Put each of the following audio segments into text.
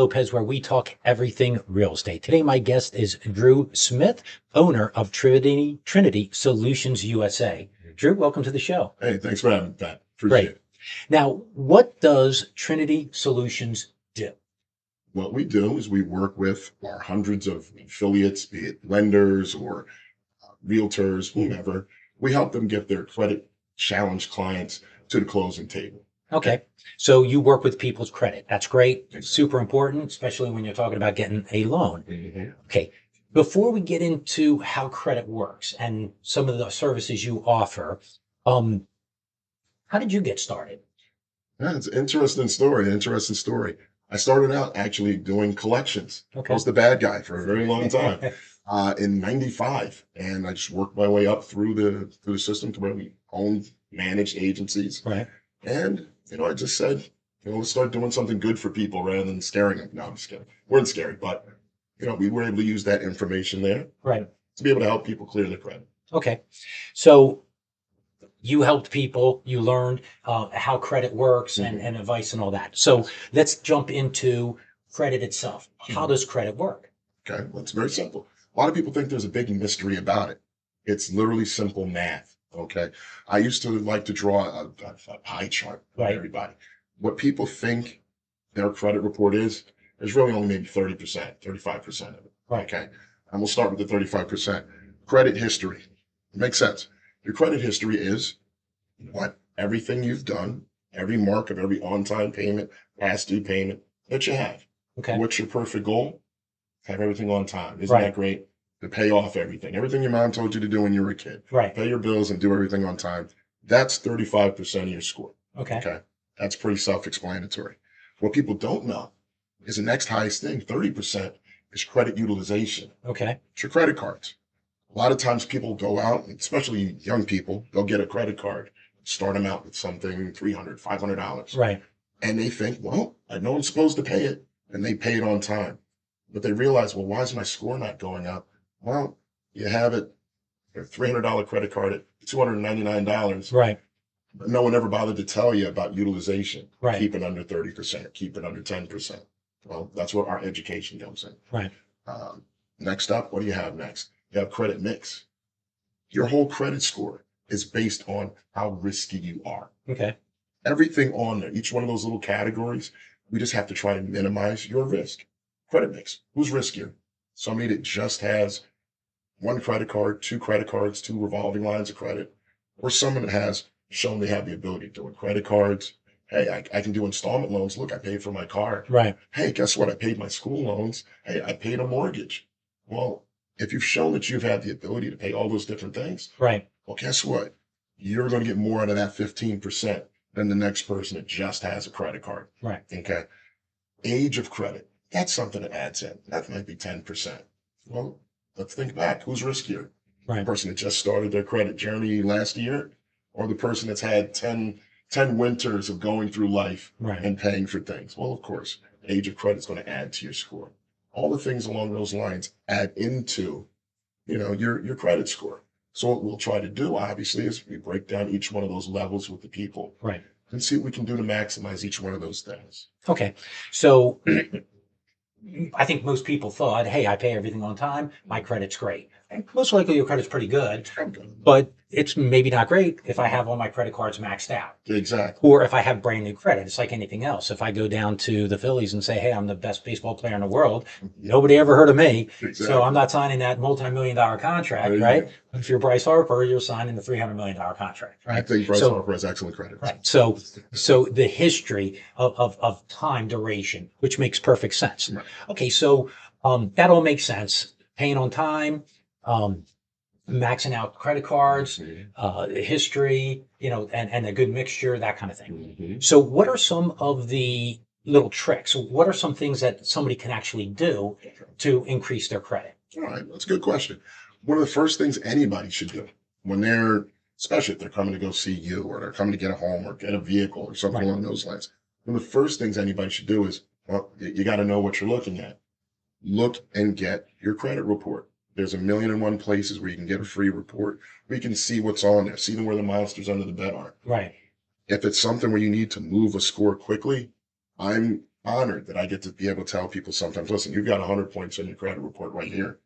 Lopez, where we talk everything real estate. Today, my guest is Drew Smith, owner of Trinity Solutions USA. Drew, welcome to the show. Hey, thanks for having me, Pat. Appreciate Great. it. Now, what does Trinity Solutions do? What we do is we work with our hundreds of affiliates, be it lenders or realtors, whomever. We help them get their credit challenged clients to the closing table. Okay. So you work with people's credit. That's great. Exactly. Super important, especially when you're talking about getting a loan. Mhm. Okay. Before we get into how credit works and some of the services you offer, um, how did you get started? Yeah, it's an interesting story. Interesting story. I started out actually doing collections. I Okay. was the bad guy for a very long time in '95, and I just worked my way up through the system to where we owned managed agencies. Right. And, I just said, let's start doing something good for people rather than scaring them. No, I'm just kidding. We weren't scary, but, we were able to use that information there Right. to be able to help people clear their credit. Okay. So you helped people, you learned how credit works and advice and all that. So let's jump into credit itself. How does credit work? Okay. Well, it's very simple. A lot of people think there's a big mystery about it. It's literally simple math. Okay. I used to like to draw a pie chart for Right. everybody. What people think their credit report is really only maybe 30%, 35% of it. Right. Okay. And we'll start with the 35%. Credit history. Makes sense. Your credit history is what everything you've done, every mark of every on-time payment, past due payment that you have. Okay. What's your perfect goal? Have everything on time. Isn't Right. that great? To pay off everything. Everything your mom told you to do when you were a kid. Right. Pay your bills and do everything on time. That's 35% of your score. Okay. Okay. That's pretty self-explanatory. What people don't know is the next highest thing, 30%, is credit utilization. Okay. It's your credit cards. A lot of times people go out, especially young people, they'll get a credit card, start them out with something $300, $500. Right. And they think, well, I know I'm supposed to pay it, and they pay it on time. But they realize, well, why is my score not going up? Well, you have it, a $300 credit card at $299, Right. but no one ever bothered to tell you about utilization. Right. Keep it under 30%, keep it under 10%. Well, that's where our education comes in. Right. Next up, what do you have next? You have credit mix. Your whole credit score is based on how risky you are. Okay. Everything on there, each one of those little categories, we just have to try and minimize your risk. Credit mix. Who's riskier? Somebody that just has one credit card, two credit cards, two revolving lines of credit, or someone that has shown they have the ability to do it. Credit cards. Hey, I can do installment loans. Look, I paid for my car. Right. Hey, guess what? I paid my school loans. Hey, I paid a mortgage. Well, if you've shown that you've had the ability to pay all those different things, Right. well, guess what? You're going to get more out of that 15% than the next person that just has a credit card. Right. Okay. Age of credit. That's something that adds in. That might be 10%. Well, let's think back. Who's riskier? The Right. person that just started their credit journey last year, or the person that's had 10 winters of going through life Right. and paying for things? Well, of course, age of credit is going to add to your score. All the things along those lines add into, your credit score. So what we'll try to do, obviously, is we break down each one of those levels with the people Right. and see what we can do to maximize each one of those things. Okay. So I think most people thought, hey, I pay everything on time. My credit's great. And most likely your credit's pretty good, I'm good. but it's maybe not great if I have all my credit cards maxed out. Exactly. Or if I have brand new credit. It's like anything else. If I go down to the Phillies and say, hey, I'm the best baseball player in the world, nobody ever heard of me. Exactly. So I'm not signing that multi-million-dollar contract, There you right? go. If you're Bryce Harper, you're signing the $300 million contract, I right? think Bryce So- Harper has excellent credit. Right. So the history of time duration, which makes perfect sense. Right. Okay. So that all makes sense. Paying on time, maxing out credit cards, history, and a good mixture, that kind of thing. Mhm. So what are some of the little tricks? What are some things that somebody can actually do to increase their credit? All right, that's a good question. One of the first things anybody should do when especially if they're coming to go see you or they're coming to get a home or get a vehicle or something Right. along those lines, one of the first things anybody should do is, well, you got to know what you're looking at. Look and get your credit report. There's 1,000,001 places where you can get a free report, where you can see what's on there, see where the monsters under the bed are. Right. If it's something where you need to move a score quickly, I'm honored that I get to be able to tell people sometimes, listen, you've got 100 points on your credit report right here.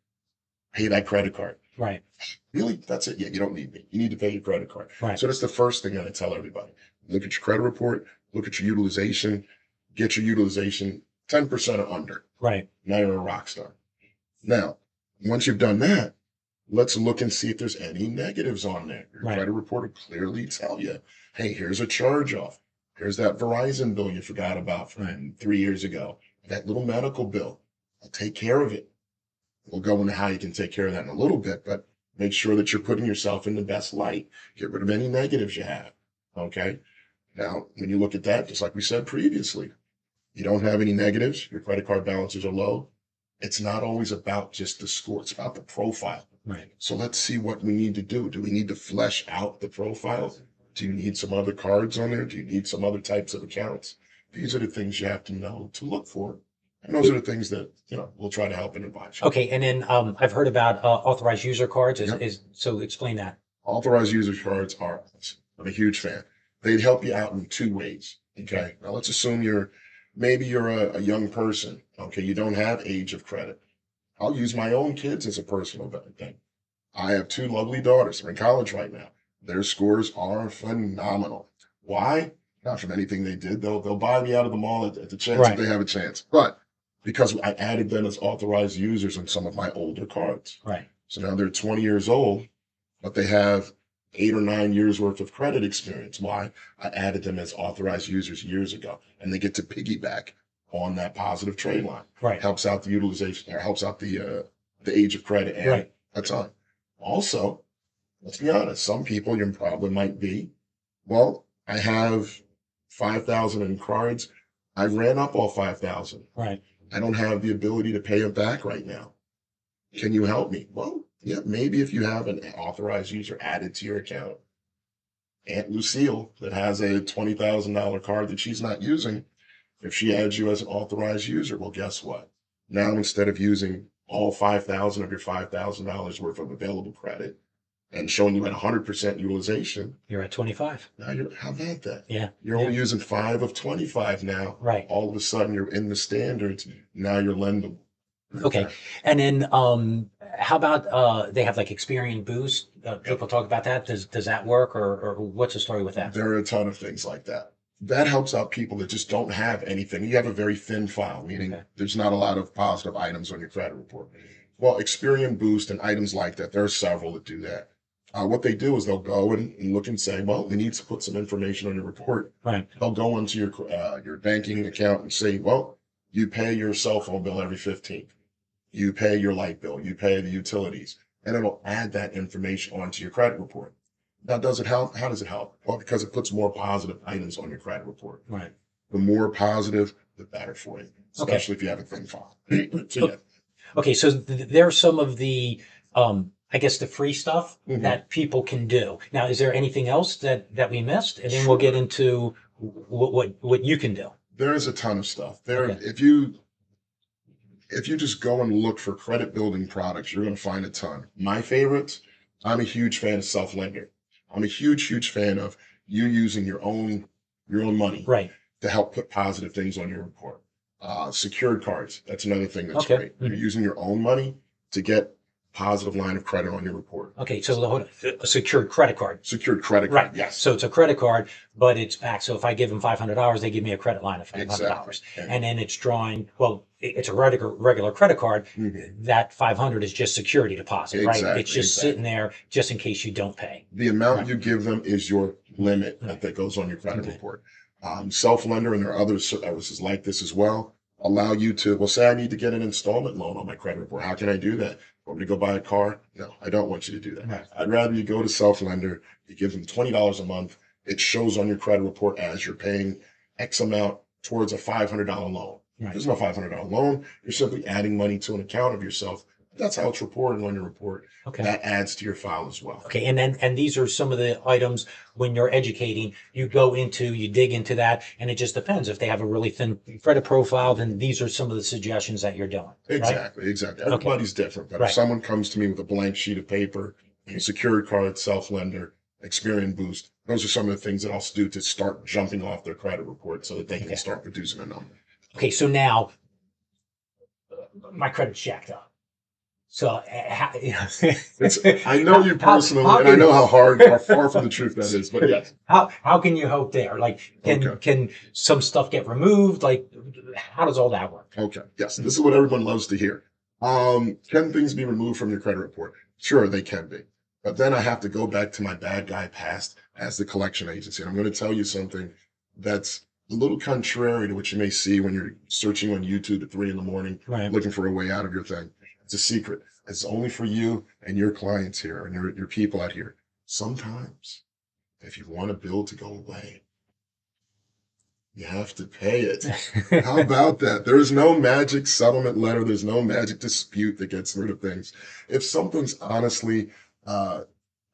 Pay that credit card. Right. Really? That's it? Yeah, you don't need me. You need to pay your credit card. Right. So that's the first thing that I tell everybody. Look at your credit report, look at your utilization, get your utilization 10% or under. Right. Now you're a rock star. Now, once you've done that, let's look and see if there's any negatives on there. Your Right. credit report will clearly tell you, hey, here's a charge off. Here's that Verizon bill you forgot about from 3 years ago. That little medical bill. I'll take care of it. We'll go into how you can take care of that in a little bit, but make sure that you're putting yourself in the best light. Get rid of any negatives you have. Okay. Now, when you look at that, just like we said previously, you don't have any negatives. Your credit card balances are low. It's not always about just the score. It's about the profile. Right. So let's see what we need to do. Do we need to flesh out the profile? Do you need some other cards on there? Do you need some other types of accounts? These are the things you have to know to look for. And those are the things that, we'll try to help and advise you. Okay. And then I've heard about authorized user cards. Yep. So explain that. Authorized user cards are, I'm a huge fan. They help you out in two ways. Okay. Now let's assume maybe you're a young person. Okay. You don't have age of credit. I'll use my own kids as a personal thing. I have two lovely daughters. They're in college right now. Their scores are phenomenal. Why? Not from anything they did. They'll buy me out of the mall at the chance that they have a chance. But because I added them as authorized users on some of my older cards. Right. So now they're 20 years old, but they have 8 or 9 years worth of credit experience. Why? I added them as authorized users years ago, and they get to piggyback on that positive trade line. Right. Helps out the utilization, or helps out the age of credit and a ton. Also, let's be honest, some people, your problem might be, well, I have 5,000 in cards. I ran up all 5,000. Right. I don't have the ability to pay them back right now. Can you help me? Well, yeah, maybe if you have an authorized user added to your account, Aunt Lucille that has a $20,000 card that she's not using, if she adds you as an authorized user, well, guess what? Now, instead of using all 5,000 of your $5,000 worth of available credit and showing you at 100% utilization, you're at 25. now how about that? Yeah. You're only using 5 of 25 now. Right. All of a sudden, you're in the standards. Now you're lendable. Okay. And then how about they have like Experian Boost? People talk about that. Does that work or what's the story with that? There are a ton of things like that. That helps out people that just don't have anything. You have a very thin file, meaning there's not a lot of positive items on your credit report. Well, Experian Boost and items like that, there are several that do that. What they do is they'll go and look and say, well, we need to put some information on your report. Right. They'll go into your banking account and say, well, you pay your cell phone bill every 15th. You pay your light bill. You pay the utilities. And it'll add that information onto your credit report. Now, does it help? How does it help? Well, because it puts more positive items on your credit report. Right. The more positive, the better for you, especially if you have a thin file. So, yeah. Okay, so there are some of the, I guess, the free stuff that people can do. Now, is there anything else that we missed? And then we'll get into what you can do. There is a ton of stuff. If you just go and look for credit building products, you're going to find a ton. My favorites, I'm a huge fan of self-lender. I'm a huge fan of you using your own money to help put positive things on your report. Secured cards, that's another thing that's great. You're using your own money to get positive line of credit on your report. Okay, so a secured credit card. Secured credit card, yes. So it's a credit card, but it's back. So if I give them $500, they give me a credit line of $500. Exactly. And then it's drawing, well, it's a regular credit card. That 500 is just security deposit, right? It's just sitting there just in case you don't pay. The amount you give them is your limit that goes on your credit report. Self-lender, and there are other services like this as well, allow you to, well, say I need to get an installment loan on my credit report. How can I do that? Want me to go buy a car? No, I don't want you to do that. Right. I'd rather you go to self-lender, you give them $20 a month. It shows on your credit report as you're paying X amount towards a $500 loan. Right. There's no $500 loan. You're simply adding money to an account of yourself. That's how it's reported on your report. Okay. That adds to your file as well. Okay, and these are some of the items when you're educating, you dig into that, and it just depends. If they have a really thin credit profile, then these are some of the suggestions that you're doing. Exactly. Everybody's different. But if someone comes to me with a blank sheet of paper, secured card, self-lender, Experian Boost, those are some of the things that I'll do to start jumping off their credit report so that they can start producing a number. Okay, so now my credit's jacked up. So, I know you personally, how and I can know how far from the truth that is, but yes. how can you help there? Like, Okay. can some stuff get removed? Like, how does all that work? Okay. Yes. This is what everyone loves to hear. Can things be removed from your credit report? Sure, they can be. But then I have to go back to my bad guy past as the collection agency. And I'm going to tell you something that's a little contrary to what you may see when you're searching on YouTube at 3 in the morning, Right. looking for a way out of your thing. It's a secret. It's only for you and your clients here and your people out here. Sometimes, if you want a bill to go away, you have to pay it. How about that? There is no magic settlement letter. There's no magic dispute that gets rid of things. If something's honestly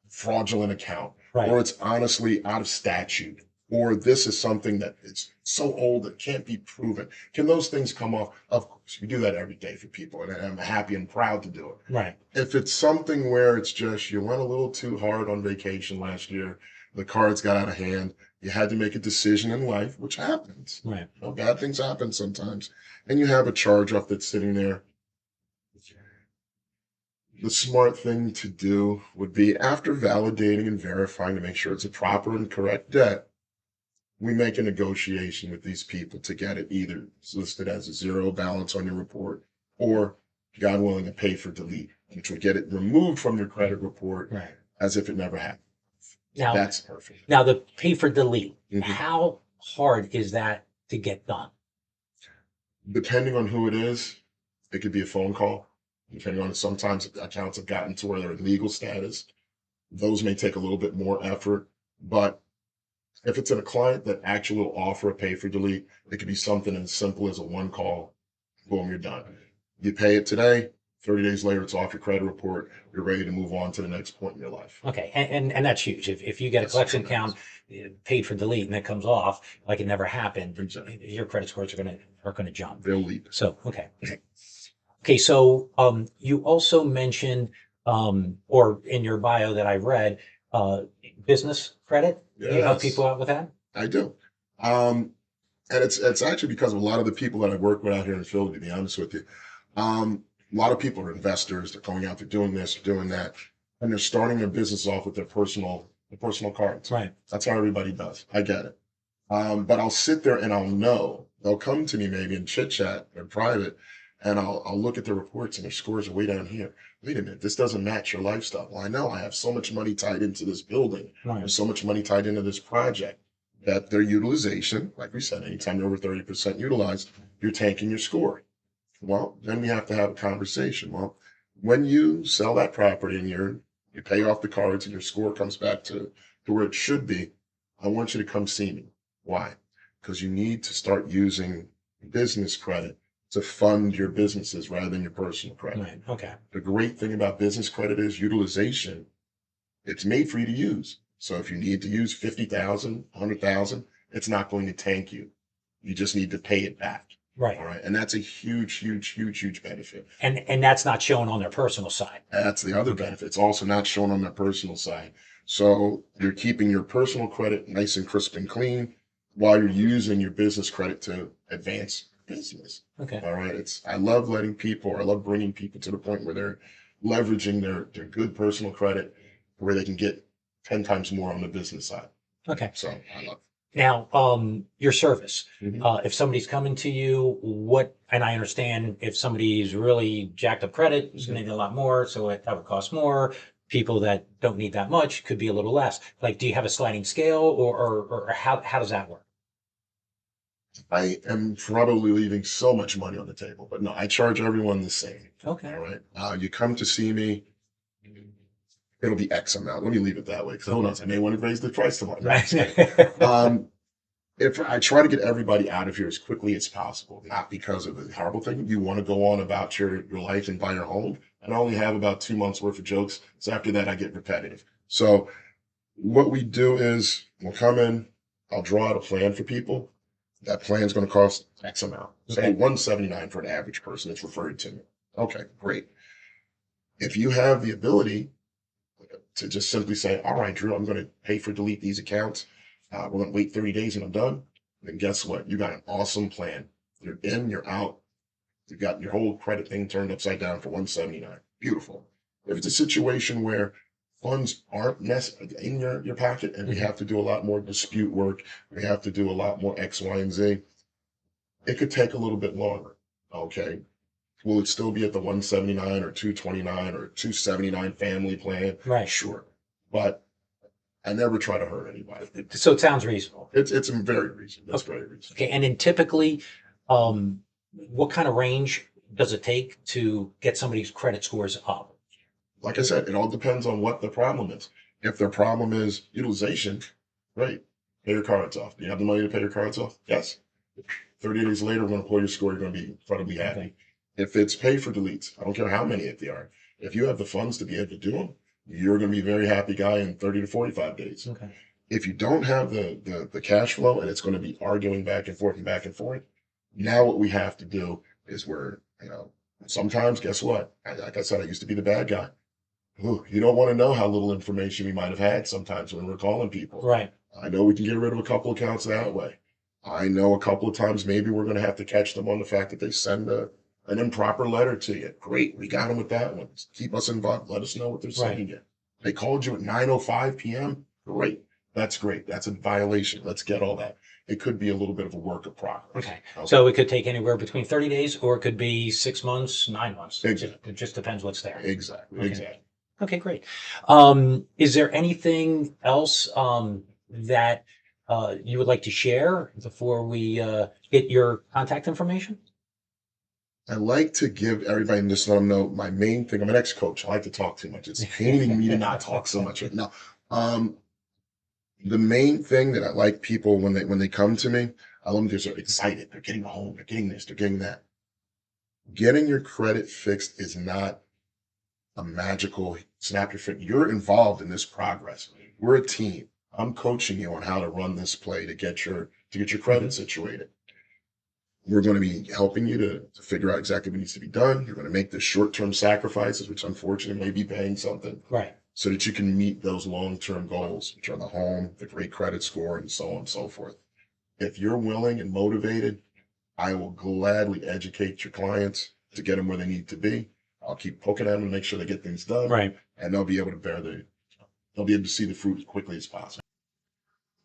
fraudulent account, Right. or it's honestly out of statute, or this is something that it's so old it can't be proven, can those things come off? Of course, we do that every day for people, and I'm happy and proud to do it. Right. If it's something where it's just you went a little too hard on vacation last year, the cards got out of hand, you had to make a decision in life, which happens. Right. You know, bad things happen sometimes. And you have a charge off that's sitting there. The smart thing to do would be after validating and verifying to make sure it's a proper and correct debt, we make a negotiation with these people to get it either listed as a zero balance on your report or, God willing, a pay for delete, which would get it removed from your credit report Right. as if it never happened. Now, That's perfect. now the pay for delete, Mhm. how hard is that to get done? Depending on who it is, it could be a phone call. Depending on sometimes accounts have gotten to where they're in legal status. Those may take a little bit more effort. But if it's in a client that actually will offer a pay for delete, it could be something as simple as a one call, boom, you're done. You pay it today, 30 days later, it's off your credit report. You're ready to move on to the next point in your life. Okay, and that's huge. If you get a That's collection tremendous. account paid for delete and it comes off like it never happened, Exactly. your credit scores are gonna jump. They'll leap. So okay. So you also mentioned or in your bio that I read, uh, business credit. You help Yes, people out with that. I do. Um, and it's actually because of a lot of the people that I work with out here in Philly, to be honest with you. A lot of people are investors. They're going out, they're doing this, doing that, and they're starting their business off with their personal cards. Right. That's how everybody does. I get it. But I'll sit there and I'll know they'll come to me maybe in chit chat or private, and I'll look at their reports and their scores are way down here. Wait a minute, this doesn't match your lifestyle. Well, I know I have so much money tied into this building. Right. There's so much money tied into this project that their utilization, like we said, anytime you're over 30% utilized, you're tanking your score. Well, then we have to have a conversation. Well, when you sell that property and you pay off the cards and your score comes back to where it should be, I want you to come see me. Why? Because you need to start using business credit to fund your businesses rather than your personal credit. Right. Okay. The great thing about business credit is utilization. It's made for you to use. So if you need to use 50,000, 100,000, it's not going to tank you. You just need to pay it back. Right. All right. And that's a huge, huge, huge, huge benefit. And that's not shown on their personal side. That's the other benefit. It's also not shown on their personal side. So you're keeping your personal credit nice and crisp and clean while you're using your business credit to advance business. Okay. All right. I love I love bringing people to the point where they're leveraging their good personal credit where they can get 10 times more on the business side. Okay. So I love Now, your service. it. If somebody's coming to you, and I understand if somebody's really jacked up credit, it's going to need a lot more, so that would cost more. People that don't need that much could be a little less. Like, do you have a sliding scale, or how does that work? I am probably leaving so much money on the table, but no, I charge everyone the same. Okay. All right. You come to see me, it'll be X amount. Let me leave it that way because who knows? I may want to raise the price tomorrow. Right. If I try to get everybody out of here as quickly as possible, not because of the horrible thing, you want to go on about your life and buy your home. And I only have about 2 months worth of jokes. So after that, I get repetitive. So what we do is we'll come in, I'll draw out a plan for people. That plan's going to cost X amount. Say Okay. 179 for an average person that's referred to me. Okay, great. If you have the ability to just simply say, all right, Drew, I'm going to pay for delete these accounts. We're going to wait 30 days and I'm done. Then guess what? You got an awesome plan. You're in, you're out. You've got your whole credit thing turned upside down for 179. Beautiful. If it's a situation where funds aren't in your pocket and we have to do a lot more dispute work, we have to do a lot more X, Y, and Z, it could take a little bit longer. Okay. Will it still be at the 179 or 229 or 279 family plan? Right. Sure. But I never try to hurt anybody. So it sounds reasonable. It's very reasonable. It's very reasonable. Okay. And then typically, what kind of range does it take to get somebody's credit scores up? Like I said, it all depends on what the problem is. If their problem is utilization, great. Pay your cards off. Do you have the money to pay your cards off? Yes. 30 days later, we're going to pull your score. You're going to be incredibly happy. Okay. If it's pay for deletes, I don't care how many they are. If you have the funds to be able to do them, you're going to be a very happy guy in 30 to 45 days. Okay. If you don't have the cash flow and it's going to be arguing back and forth and back and forth, now what we have to do is sometimes, guess what? Like I said, I used to be the bad guy. Ooh, you don't want to know how little information we might have had sometimes when we're calling people. Right. I know we can get rid of a couple accounts that way. I know a couple of times maybe we're going to have to catch them on the fact that they send an improper letter to you. Great, we got them with that one. Keep us involved. Let us know what they're sending you. They called you at 9:05 p.m. Great. That's great. That's a violation. Let's get all that. It could be a little bit of a work of progress. Okay. So it could take anywhere between 30 days or it could be 6 months, 9 months. Exactly. It just depends what's there. Exactly. Okay. Exactly. Okay, great. Is there anything else that you would like to share before we get your contact information? I like to give everybody and just let them know my main thing. I'm an ex-coach. I like to talk too much. It's paining me to not talk so much right now. The main thing that I like people when they come to me, I love them. They're excited. They're getting home. They're getting this. They're getting that. Getting your credit fixed is not a magical snap your finger. You're involved in this progress. We're a team. I'm coaching you on how to run this play to get your credit situated. We're going to be helping you to figure out exactly what needs to be done. You're going to make the short-term sacrifices, which unfortunately may be paying something, Right. so that you can meet those long-term goals, which are the home, the great credit score, and so on and so forth. If you're willing and motivated, I will gladly educate your clients to get them where they need to be. I'll keep poking at them and make sure they get things done. Right. And they'll be able to see the fruit as quickly as possible.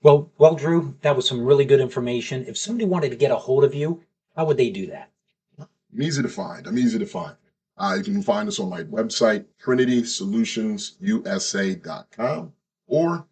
Well, Drew, that was some really good information. If somebody wanted to get a hold of you, how would they do that? I'm easy to find. You can find us on my website, TrinitySolutionsUSA.com, or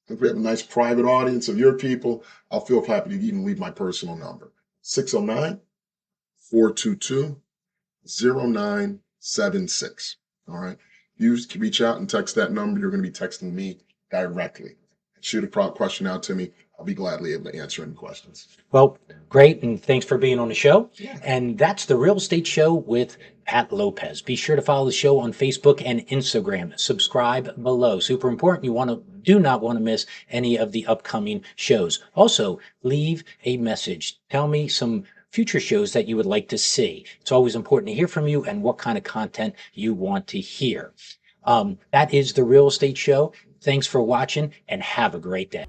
if we have a nice private audience of your people, I'll feel happy to even leave my personal number, 609-422-0976. All right. You can reach out and text that number. You're going to be texting me directly. Shoot a question out to me. I'll be gladly able to answer any questions. Well, great. And thanks for being on the show. Yeah. And that's the Real Estate Show with Pat Lopez. Be sure to follow the show on Facebook and Instagram. Subscribe below. Super important. You do not want to miss any of the upcoming shows. Also, leave a message. Tell me some future shows that you would like to see. It's always important to hear from you and what kind of content you want to hear. That is the Real Estate Show. Thanks for watching and have a great day.